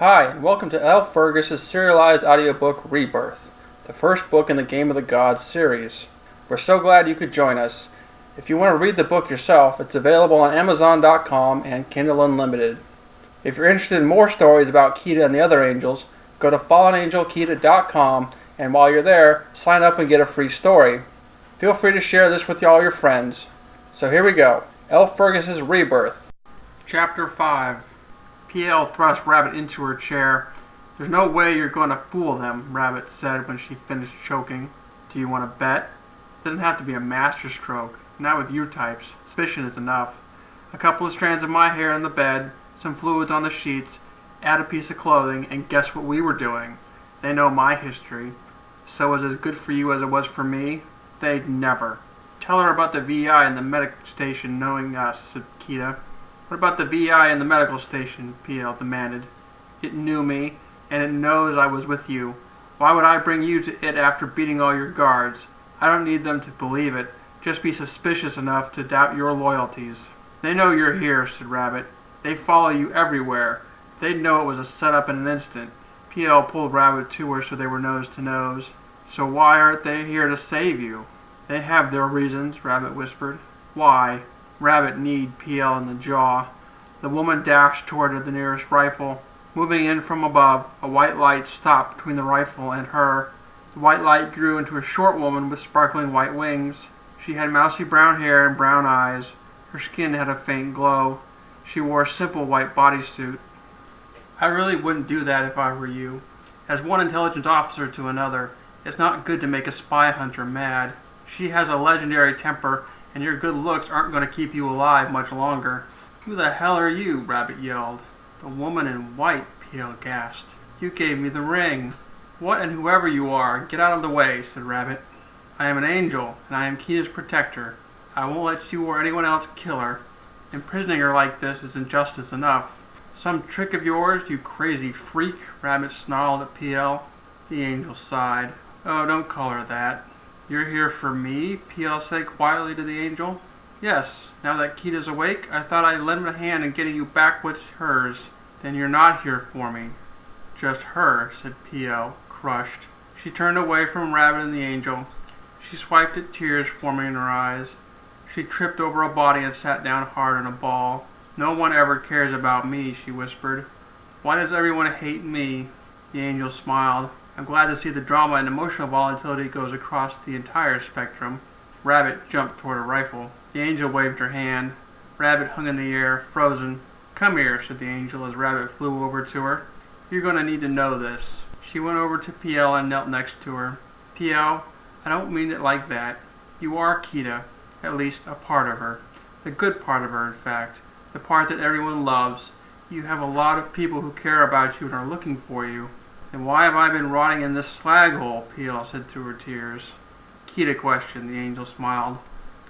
Hi, and welcome to Fergus' serialized audiobook Rebirth, the first book in the Game of the Gods series. We're so glad you could join us. If you want to read the book yourself, it's available on Amazon.com and Kindle Unlimited. If you're interested in more stories about Kita and the other angels, go to fallenangelkita.com, and while you're there, sign up and get a free story. Feel free to share this with all your friends. So here we go, Fergus' Rebirth. Chapter 5. PL thrust Rabbit into her chair. "There's no way you're going to fool them," Rabbit said when she finished choking. "Do you want to bet? It doesn't have to be a masterstroke. Not with you types. Sufficient is enough. A couple of strands of my hair in the bed, some fluids on the sheets, add a piece of clothing, and guess what we were doing? They know my history. So is it as good for you as it was for me? They'd never." "Tell her about the VI and the medic station knowing us," said Kita. "What about the VI and the medical station?" PL demanded. "It knew me, and it knows I was with you. Why would I bring you to it after beating all your guards? I don't need them to believe it. Just be suspicious enough to doubt your loyalties." "They know you're here," said Rabbit. "They follow you everywhere. They'd know it was a setup in an instant." PL pulled Rabbit to her so they were nose to nose. "So why aren't they here to save you?" "They have their reasons," Rabbit whispered. "Why?" Rabbit kneed PL in the jaw. The woman dashed toward the nearest rifle. Moving in from above, a white light stopped between the rifle and her. The white light grew into a short woman with sparkling white wings. She had mousy brown hair and brown eyes. Her skin had a faint glow. She wore a simple white bodysuit. "I really wouldn't do that if I were you. As one intelligence officer to another, it's not good to make a spy hunter mad. She has a legendary temper, and your good looks aren't going to keep you alive much longer." "Who the hell are you?" Rabbit yelled. "The woman in white," PL gasped. "You gave me the ring." "What and whoever you are, get out of the way," said Rabbit. "I am an angel, and I am Kita's protector. I won't let you or anyone else kill her. Imprisoning her like this is injustice enough." "Some trick of yours, you crazy freak," Rabbit snarled at PL. The angel sighed. "Oh, don't call her that." "You're here for me?" PL said quietly to the angel. "Yes. Now that Kita's awake, I thought I'd lend a hand in getting you back what's hers." "Then you're not here for me." "Just her," said PL, crushed. She turned away from Rabbit and the angel. She swiped at tears forming in her eyes. She tripped over a body and sat down hard in a ball. "No one ever cares about me," she whispered. "Why does everyone hate me?" The angel smiled. "I'm glad to see the drama and emotional volatility goes across the entire spectrum." Rabbit jumped toward a rifle. The angel waved her hand. Rabbit hung in the air, frozen. "Come here," said the angel as Rabbit flew over to her. "You're going to need to know this." She went over to PL and knelt next to her. "PL, I don't mean it like that. You are Kita, at least a part of her. The good part of her, in fact. The part that everyone loves. You have a lot of people who care about you and are looking for you." "Then why have I been rotting in this slag hole?" PL said through her tears. Kita questioned. The angel smiled.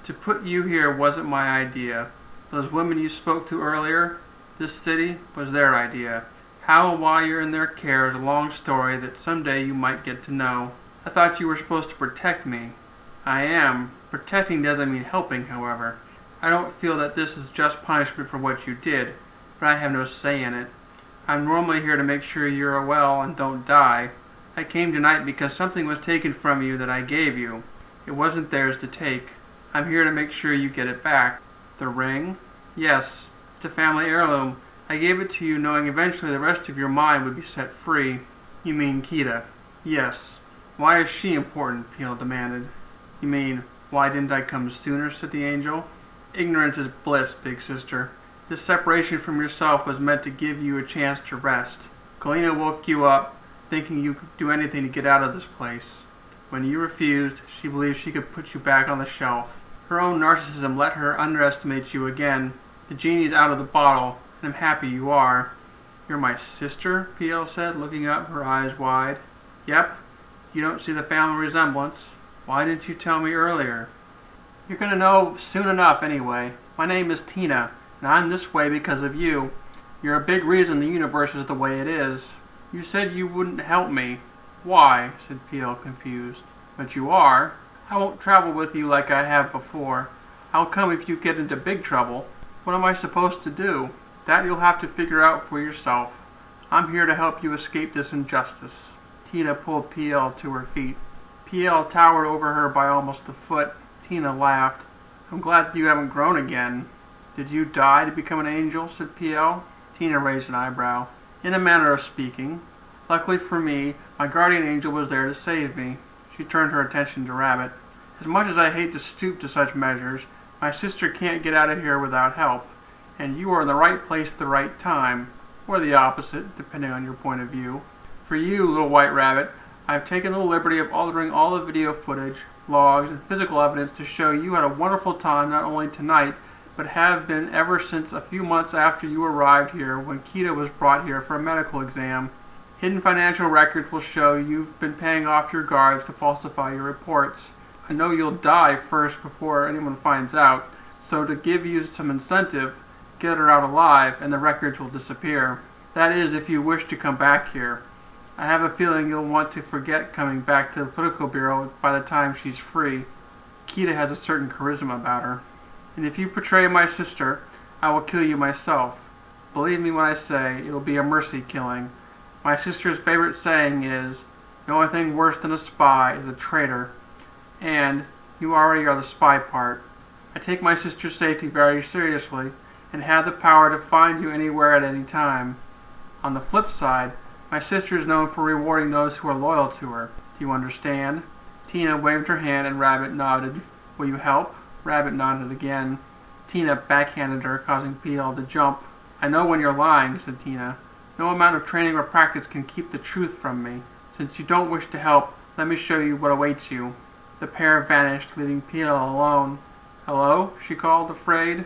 "To put you here wasn't my idea. Those women you spoke to earlier, this city, was their idea. How and why you're in their care is a long story that someday you might get to know. I thought you were supposed to protect me. I am. Protecting doesn't mean helping, however. I don't feel that this is just punishment for what you did, but I have no say in it. I'm normally here to make sure you're well and don't die. I came tonight because something was taken from you that I gave you. It wasn't theirs to take. I'm here to make sure you get it back." "The ring?" "Yes. It's a family heirloom. I gave it to you knowing eventually the rest of your mind would be set free." "You mean Kita?" "Yes." "Why is she important?" PL demanded. "You mean, why didn't I come sooner?" said the angel. "Ignorance is bliss, big sister. This separation from yourself was meant to give you a chance to rest. Galena woke you up, thinking you could do anything to get out of this place. When you refused, she believed she could put you back on the shelf. Her own narcissism let her underestimate you again. The genie's out of the bottle, and I'm happy you are." "You're my sister?" PL said, looking up, her eyes wide. "Yep. You don't see the family resemblance. Why didn't you tell me earlier?" "You're going to know soon enough anyway. My name is Tina, and I'm this way because of you. You're a big reason the universe is the way it is." "You said you wouldn't help me." "Why?" said PL, confused. "But you are. I won't travel with you like I have before. I'll come if you get into big trouble. What am I supposed to do?" "That you'll have to figure out for yourself. I'm here to help you escape this injustice. Tina pulled PL to her feet. PL towered over her by almost a foot. Tina laughed. I'm glad you haven't grown again. Did you die to become an angel? Said PL. Tina raised an eyebrow. In a manner of speaking. Luckily for me, my guardian angel was there to save me. She turned her attention to Rabbit. As much as I hate to stoop to such measures, my sister can't get out of here without help, and you are in the right place at the right time, or the opposite, depending on your point of view. For you, little white rabbit, I have taken the liberty of altering all the video footage, logs, and physical evidence to show you had a wonderful time not only tonight, but have been ever since a few months after you arrived here when Kita was brought here for a medical exam. Hidden financial records will show you've been paying off your guards to falsify your reports. I know you'll die first before anyone finds out, so to give you some incentive, get her out alive and the records will disappear. That is, if you wish to come back here. I have a feeling you'll want to forget coming back to the political bureau by the time she's free. Kita has a certain charisma about her. And if you betray my sister, I will kill you myself. Believe me when I say it will be a mercy killing. My sister's favorite saying is, the only thing worse than a spy is a traitor. And you already are the spy part. I take my sister's safety very seriously and have the power to find you anywhere at any time. On the flip side, my sister is known for rewarding those who are loyal to her. Do you understand? Tina waved her hand and Rabbit nodded. Will you help? Rabbit nodded again. Tina backhanded her, causing PL to jump. I know when you're lying, said Tina. No amount of training or practice can keep the truth from me. Since you don't wish to help, let me show you what awaits you. The pair vanished, leaving PL alone. Hello? She called, afraid.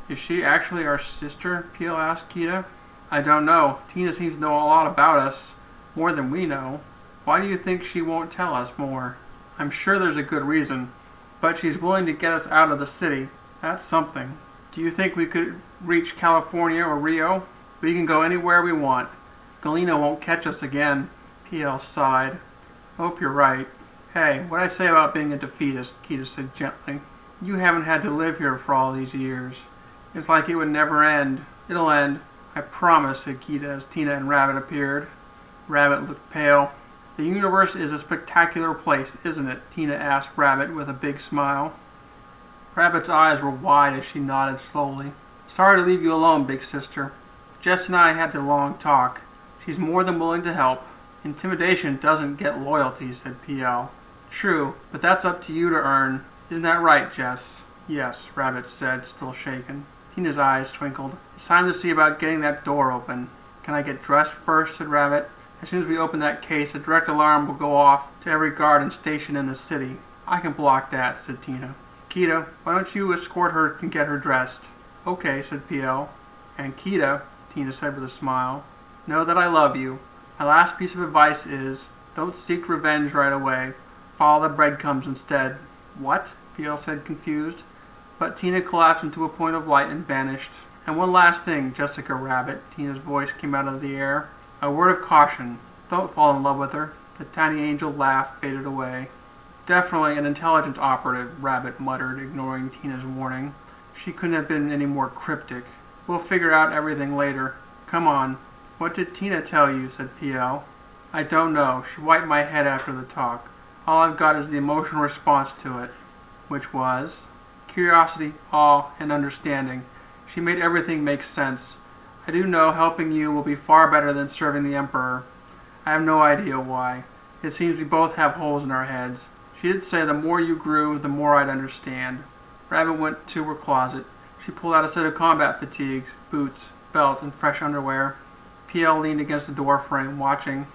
Is she actually our sister? PL asked Kita. I don't know. Tina seems to know a lot about us. More than we know. Why do you think she won't tell us more? I'm sure there's a good reason. But she's willing to get us out of the city. That's something. Do you think we could reach California or Rio? We can go anywhere we want. Galena won't catch us again. PL sighed. Hope you're right. Hey, what'd I say about being a defeatist? Kita said gently. You haven't had to live here for all these years. It's like it would never end. It'll end. I promise, said Kita as Tina and Rabbit appeared. Rabbit looked pale. The universe is a spectacular place, isn't it? Tina asked Rabbit with a big smile. Rabbit's eyes were wide as she nodded slowly. Sorry to leave you alone, big sister. Jess and I had a long talk. She's more than willing to help. Intimidation doesn't get loyalty, said PL. True, but that's up to you to earn. Isn't that right, Jess? Yes, Rabbit said, still shaken. Tina's eyes twinkled. It's time to see about getting that door open. Can I get dressed first, said Rabbit. As soon as we open that case, a direct alarm will go off to every guard and station in the city. I can block that, said Tina. Kita, why don't you escort her and get her dressed? Okay, said PL. And Kita, Tina said with a smile, know that I love you. My last piece of advice is, don't seek revenge right away. Follow the breadcrumbs instead. What? PL said, confused. But Tina collapsed into a point of light and vanished. And one last thing, Jessica Rabbit, Tina's voice came out of the air. A word of caution. Don't fall in love with her. The tiny angel laugh faded away. Definitely an intelligence operative, Rabbit muttered, ignoring Tina's warning. She couldn't have been any more cryptic. We'll figure out everything later. Come on. What did Tina tell you? Said PL. I don't know. She wiped my head after the talk. All I've got is the emotional response to it. Which was? Curiosity, awe, and understanding. She made everything make sense. I do know helping you will be far better than serving the Emperor. I have no idea why. It seems we both have holes in our heads. She did say the more you grew, the more I'd understand. Rabbit went to her closet. She pulled out a set of combat fatigues, boots, belt, and fresh underwear. PL leaned against the doorframe, watching.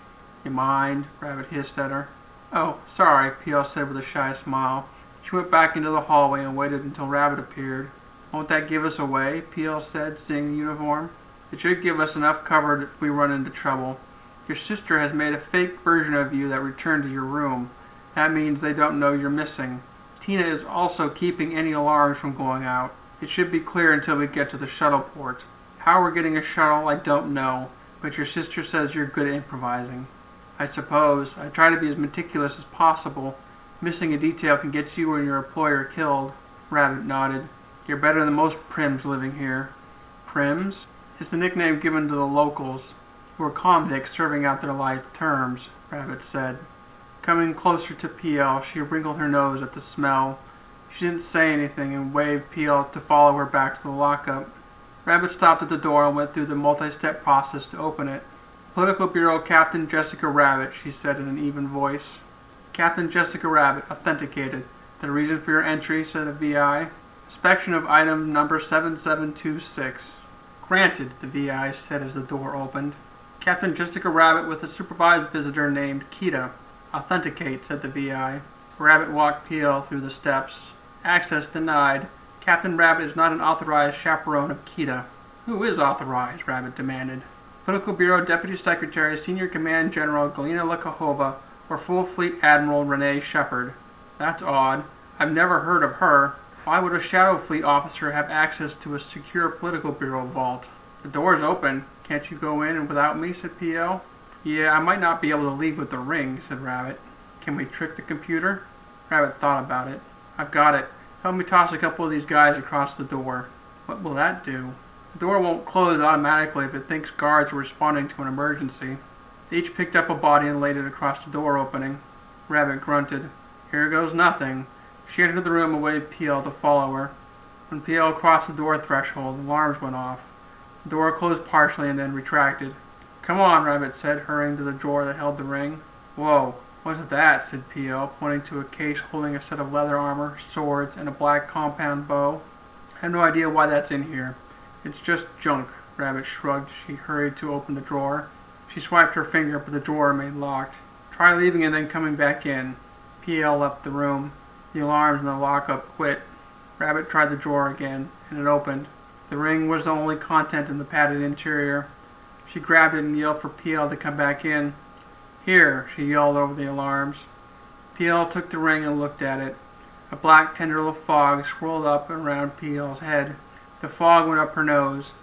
You mind? Rabbit hissed at her. Oh, sorry, PL said with a shy smile. She went back into the hallway and waited until Rabbit appeared. Won't that give us away? PL said, seeing the uniform. It should give us enough cover if we run into trouble. Your sister has made a fake version of you that returned to your room. That means they don't know you're missing. Tina is also keeping any alarms from going out. It should be clear until we get to the shuttle port. How we're getting a shuttle, I don't know, but your sister says you're good at improvising. I suppose. I try to be as meticulous as possible. Missing a detail can get you and your employer killed. Rabbit nodded. You're better than most prims living here. Prims? It's the nickname given to the locals. who were convicts serving out their life terms, Rabbit said. Coming closer to PL, she wrinkled her nose at the smell. She didn't say anything and waved PL to follow her back to the lockup. Rabbit stopped at the door and went through the multi-step process to open it. Political Bureau Captain Jessica Rabbit, she said in an even voice. Captain Jessica Rabbit, authenticated. The reason for your entry, said the VI. Inspection of item number 7726. Granted, the VI said as the door opened. Captain Jessica Rabbit with a supervised visitor named Kita. Authenticate, said the VI. Rabbit walked PL through the steps. Access denied. Captain Rabbit is not an authorized chaperone of Kita. Who is authorized? Rabbit demanded. Political Bureau Deputy Secretary Senior Command General Galina Lakahova or Full Fleet Admiral Renee Shepard. That's odd. I've never heard of her. Why would a Shadow Fleet officer have access to a secure Political Bureau vault? The door's open. Can't you go in without me, said PL. Yeah, I might not be able to leave with the ring, said Rabbit. Can we trick the computer? Rabbit thought about it. I've got it. Help me toss a couple of these guys across the door. What will that do? The door won't close automatically if it thinks guards are responding to an emergency. They each picked up a body and laid it across the door opening. Rabbit grunted. Here goes nothing. She entered the room and waved PL to follow her. When PL crossed the door threshold, alarms went off. The door closed partially and then retracted. Come on, Rabbit said, hurrying to the drawer that held the ring. Whoa, what's that? Said PL, pointing to a case holding a set of leather armor, swords, and a black compound bow. I have no idea why that's in here. It's just junk, Rabbit shrugged. She hurried to open the drawer. She swiped her finger, but the drawer remained locked. Try leaving and then coming back in. PL left the room. The alarms in the lockup quit. Rabbit tried the drawer again, and it opened. The ring was the only content in the padded interior. She grabbed it and yelled for PL to come back in. Here, she yelled over the alarms. PL took the ring and looked at it. A black tendril of fog swirled up around PL's head. The fog went up her nose.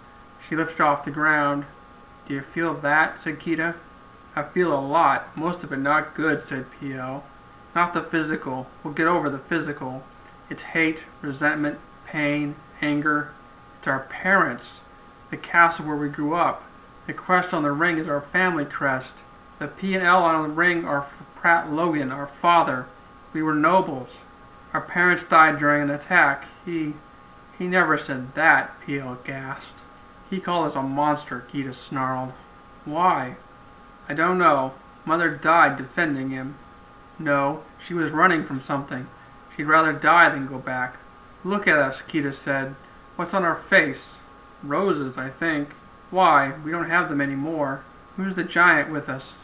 She lifted off the ground. Do you feel that? Said Kita. I feel a lot. Most of it not good, said PL. Not the physical. We'll get over the physical. It's hate, resentment, pain, anger. It's our parents. The castle where we grew up. The crest on the ring is our family crest. The P and L on the ring are for Pratt Logan, our father. We were nobles. Our parents died during an attack. He never said that, PL gasped. He called us a monster, Kita snarled. Why? I don't know. Mother died defending him. No, she was running from something. She'd rather die than go back. Look at us, Kita said. What's on our face? Roses, I think. Why? We don't have them anymore. Who's the giant with us?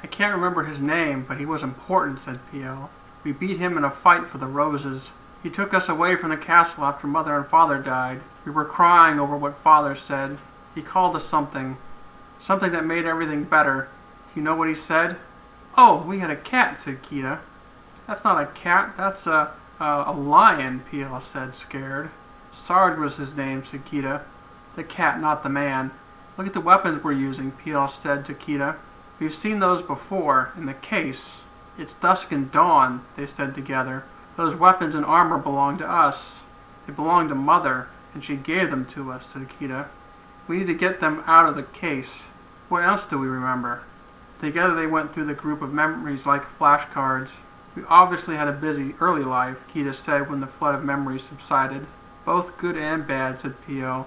I can't remember his name, but he was important, said PL. We beat him in a fight for the roses. He took us away from the castle after Mother and Father died. We were crying over what Father said. He called us something. Something that made everything better. Do you know what he said? Oh, we had a cat, said Kita. That's not a cat, that's a lion, PL said, scared. Sarge was his name, said Kita. The cat, not the man. Look at the weapons we're using, PL said to Kita. We've seen those before, in the case. It's dusk and dawn, they said together. Those weapons and armor belong to us. They belong to Mother, and she gave them to us, said Kita. We need to get them out of the case. What else do we remember? Together they went through the group of memories like flashcards. We obviously had a busy early life, Kita said when the flood of memories subsided. Both good and bad, said P.O.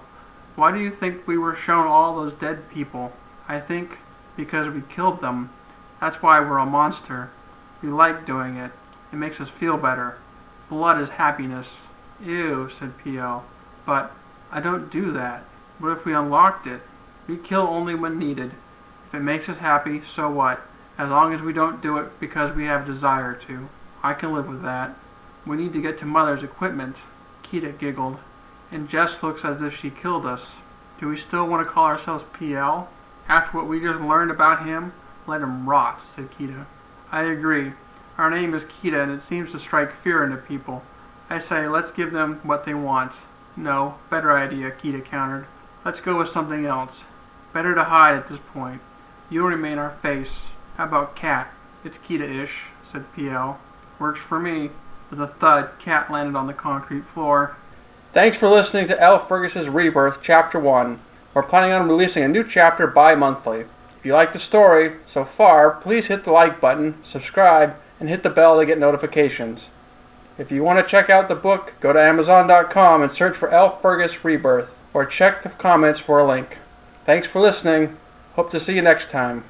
Why do you think we were shown all those dead people? I think because we killed them. That's why we're a monster. We like doing it. It makes us feel better. Blood is happiness. Ew, said P.O. But I don't do that. What if we unlocked it? We kill only when needed. If it makes us happy, so what? As long as we don't do it because we have desire to. I can live with that. We need to get to Mother's equipment. Kita giggled. And Jess looks as if she killed us. Do we still want to call ourselves PL? After what we just learned about him, let him rot, said Kita. I agree. Our name is Kita and it seems to strike fear into people. I say, let's give them what they want. No, better idea, Kita countered. Let's go with something else. Better to hide at this point. You'll remain our face. How about Cat? It's Kita-ish, said PL. Works for me. With a thud, Cat landed on the concrete floor. Thanks for listening to L. Fergus's Rebirth Chapter 1. We're planning on releasing a new chapter bi-monthly. If you like the story so far, please hit the like button, subscribe, and hit the bell to get notifications. If you want to check out the book, go to Amazon.com and search for Fergus Rebirth, or check the comments for a link. Thanks for listening. Hope to see you next time.